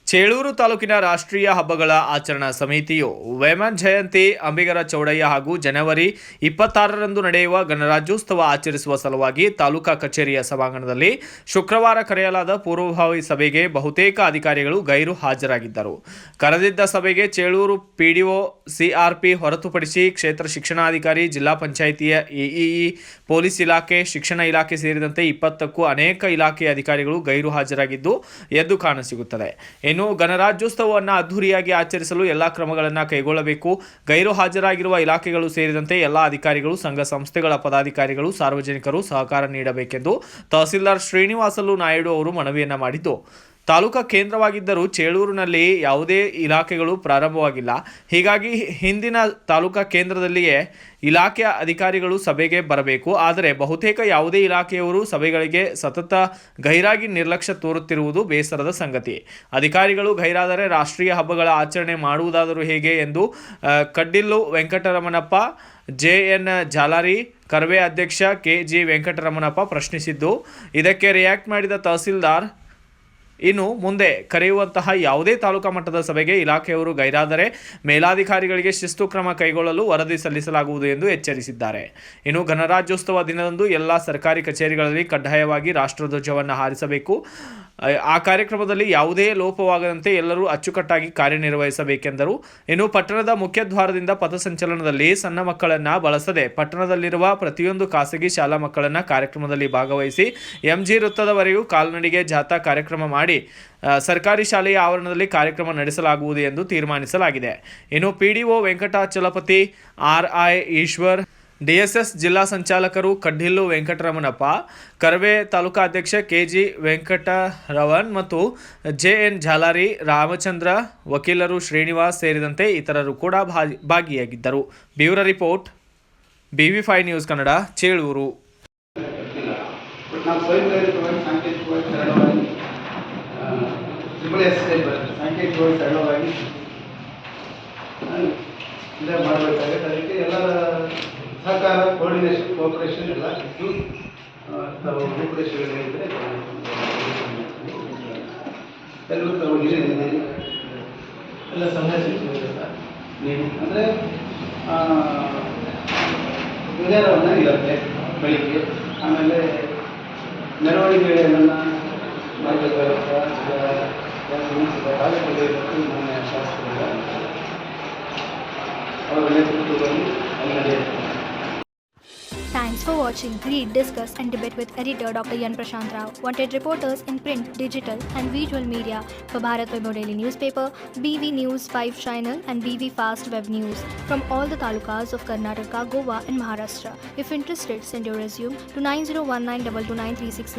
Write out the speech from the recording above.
ಚೇಳೂರು ತಾಲೂಕಿನ ರಾಷ್ಟ್ರೀಯ ಹಬ್ಬಗಳ ಆಚರಣಾ ಸಮಿತಿಯು ವೇಮನ್ ಜಯಂತಿ, ಅಂಬಿಗರ ಚೌಡಯ್ಯ ಹಾಗೂ ಜನವರಿ 26ರಂದು ನಡೆಯುವ ಗಣರಾಜ್ಯೋತ್ಸವ ಆಚರಿಸುವ ಸಲುವಾಗಿ ತಾಲೂಕಾ ಕಚೇರಿಯ ಸಭಾಂಗಣದಲ್ಲಿ ಶುಕ್ರವಾರ ಕರೆಯಲಾದ ಪೂರ್ವಭಾವಿ ಸಭೆಗೆ ಬಹುತೇಕ ಅಧಿಕಾರಿಗಳು ಗೈರು ಹಾಜರಾಗಿದ್ದರು. ಕರೆದಿದ್ದ ಸಭೆಗೆ ಚೇಳೂರು ಪಿಡಿಒ ಸಿಆರ್ಪಿ ಹೊರತುಪಡಿಸಿ ಕ್ಷೇತ್ರ ಶಿಕ್ಷಣಾಧಿಕಾರಿ, ಜಿಲ್ಲಾ ಪಂಚಾಯಿತಿಯ ಎಇಇ, ಪೊಲೀಸ್ ಇಲಾಖೆ, ಶಿಕ್ಷಣ ಇಲಾಖೆ ಸೇರಿದಂತೆ 20ಕ್ಕೂ ಅನೇಕ ಇಲಾಖೆಯ ಅಧಿಕಾರಿಗಳು ಗೈರು ಹಾಜರಾಗಿದ್ದು ಎದ್ದು ಕಾಣಸಿಗುತ್ತದೆ. ಇನ್ನು ಗಣರಾಜ್ಯೋತ್ಸವವನ್ನು ಅದ್ದೂರಿಯಾಗಿ ಆಚರಿಸಲು ಎಲ್ಲ ಕ್ರಮಗಳನ್ನು ಕೈಗೊಳ್ಳಬೇಕು. ಗೈರು ಹಾಜರಾಗಿರುವ ಇಲಾಖೆಗಳು ಸೇರಿದಂತೆ ಎಲ್ಲ ಅಧಿಕಾರಿಗಳು, ಸಂಘ ಸಂಸ್ಥೆಗಳ ಪದಾಧಿಕಾರಿಗಳು, ಸಾರ್ವಜನಿಕರು ಸಹಕಾರ ನೀಡಬೇಕೆಂದು ತಹಸೀಲ್ದಾರ್ ಶ್ರೀನಿವಾಸಲು ನಾಯ್ಡು ಅವರು ಮನವಿಯನ್ನು ಮಾಡಿದ್ದು, ತಾಲೂಕಾ ಕೇಂದ್ರವಾಗಿದ್ದರೂ ಚೇಳೂರಿನಲ್ಲಿ ಯಾವುದೇ ಇಲಾಖೆಗಳು ಪ್ರಾರಂಭವಾಗಿಲ್ಲ. ಹೀಗಾಗಿ ಹಿಂದಿನ ತಾಲೂಕಾ ಕೇಂದ್ರದಲ್ಲಿಯೇ ಇಲಾಖೆಯ ಅಧಿಕಾರಿಗಳು ಸಭೆಗೆ ಬರಬೇಕು. ಆದರೆ ಬಹುತೇಕ ಯಾವುದೇ ಇಲಾಖೆಯವರು ಸಭೆಗಳಿಗೆ ಸತತ ಗೈರಾಗಿ ನಿರ್ಲಕ್ಷ್ಯ ತೋರುತ್ತಿರುವುದು ಬೇಸರದ ಸಂಗತಿ. ಅಧಿಕಾರಿಗಳು ಗೈರಾದರೆ ರಾಷ್ಟ್ರೀಯ ಹಬ್ಬಗಳ ಆಚರಣೆ ಮಾಡುವುದಾದರೂ ಹೇಗೆ ಎಂದು ಕಡ್ಡಿಲ್ಲು ವೆಂಕಟರಮಣಪ್ಪ, ಜೆಎನ್ ಜಾಲಾರಿ, ಕರ್ವೆ ಅಧ್ಯಕ್ಷ ಕೆಜಿ ವೆಂಕಟರಮಣಪ್ಪ ಪ್ರಶ್ನಿಸಿದ್ದು, ಇದಕ್ಕೆ ರಿಯಾಕ್ಟ್ ಮಾಡಿದ ತಹಸೀಲ್ದಾರ್, ಇನ್ನು ಮುಂದೆ ಕರೆಯುವಂತಹ ಯಾವುದೇ ತಾಲೂಕಾ ಮಟ್ಟದ ಸಭೆಗೆ ಇಲಾಖೆಯವರು ಗೈರಾದರೆ ಮೇಲಾಧಿಕಾರಿಗಳಿಗೆ ಶಿಸ್ತು ಕ್ರಮ ಕೈಗೊಳ್ಳಲು ವರದಿ ಸಲ್ಲಿಸಲಾಗುವುದು ಎಂದು ಎಚ್ಚರಿಸಿದ್ದಾರೆ. ಇನ್ನು ಗಣರಾಜ್ಯೋತ್ಸವ ದಿನದಂದು ಎಲ್ಲ ಸರ್ಕಾರಿ ಕಚೇರಿಗಳಲ್ಲಿ ಕಡ್ಡಾಯವಾಗಿ ರಾಷ್ಟ್ರಧ್ವಜವನ್ನು ಹಾರಿಸಬೇಕು. ಆ ಕಾರ್ಯಕ್ರಮದಲ್ಲಿ ಯಾವುದೇ ಲೋಪವಾಗದಂತೆ ಎಲ್ಲರೂ ಅಚ್ಚುಕಟ್ಟಾಗಿ ಕಾರ್ಯನಿರ್ವಹಿಸಬೇಕೆಂದರು. ಇನ್ನು ಪಟ್ಟಣದ ಮುಖ್ಯ ದ್ವಾರದಿಂದ ಪಥಸಂಚಲನದಲ್ಲಿ ಸಣ್ಣ ಮಕ್ಕಳನ್ನು ಬಳಸದೆ ಪಟ್ಟಣದಲ್ಲಿರುವ ಪ್ರತಿಯೊಂದು ಖಾಸಗಿ ಶಾಲಾ ಮಕ್ಕಳನ್ನು ಕಾರ್ಯಕ್ರಮದಲ್ಲಿ ಭಾಗವಹಿಸಿ ಎಂಜಿ ವೃತ್ತದವರೆಗೂ ಕಾಲ್ನಡಿಗೆ ಜಾಥಾ ಕಾರ್ಯಕ್ರಮ ಮಾಡಿ ಸರ್ಕಾರಿ ಶಾಲೆಯ ಆವರಣದಲ್ಲಿ ಕಾರ್ಯಕ್ರಮ ನಡೆಸಲಾಗುವುದು ಎಂದು ತೀರ್ಮಾನಿಸಲಾಗಿದೆ. ಇನ್ನು PDO Venkatachalapathi, RI Eshwar, DSS ಜಿಲ್ಲಾ ಸಂಚಾಲಕರು ಕಡ್ಡಿಲ್ಲು ವೆಂಕಟರಮಣಪ್ಪ, ಕರ್ವೆ ತಾಲೂಕಾಧ್ಯಕ್ಷ ಕೆಜಿ ವೆಂಕಟರವನ್ ಮತ್ತು ಜೆಎನ್ ಜಾಲಾರಿ, ರಾಮಚಂದ್ರ, ವಕೀಲರು ಶ್ರೀನಿವಾಸ್ ಸೇರಿದಂತೆ ಇತರರು ಕೂಡ ಭಾಗಿಯಾಗಿದ್ದರು. Bureau report, BV5 news Kannada, Chelur. ಅದಕ್ಕೆ ಎಲ್ಲರ ಸಹಕಾರ, ಕೋಆರ್ಡಿನೇಷನ್, ಕೋಆಪರೇಷನ್ ಎಲ್ಲ ಇದ್ದು ತಾವು ರೂಪುರೇಷೆಗಳಿದ್ದರೆ ಎಲ್ಲರೂ ತಾವು ಹಿರಿಯರಿದ್ದೀರಿ, ಎಲ್ಲ ಸಂಘರ್ಷ ನೀವು ಅಂದರೆ ವಿಚಾರವನ್ನು ಇರುತ್ತೆ ಬೆಳಿಗ್ಗೆ. ಆಮೇಲೆ ಮೆರವಣಿಗೆಗಳನ್ನು ಮಾಡಬೇಕಾಗುತ್ತೆ. ಮಾನ್ಯ ಶಾಸಕರು ಅವರ ನೇತೃತ್ವದಲ್ಲಿ ಅಲ್ಲಿ ನಡೆಯುತ್ತೆ. Thanks for watching. Read, discuss and debate with editor Dr. Yan Prashant Rao. Wanted reporters in print, digital and visual media for Bharat Vaibhav Daily Newspaper, BV News 5 Channel and BV Fast Web News from all the talukas of Karnataka, Goa and Maharashtra. If interested, send your resume to 9019229369.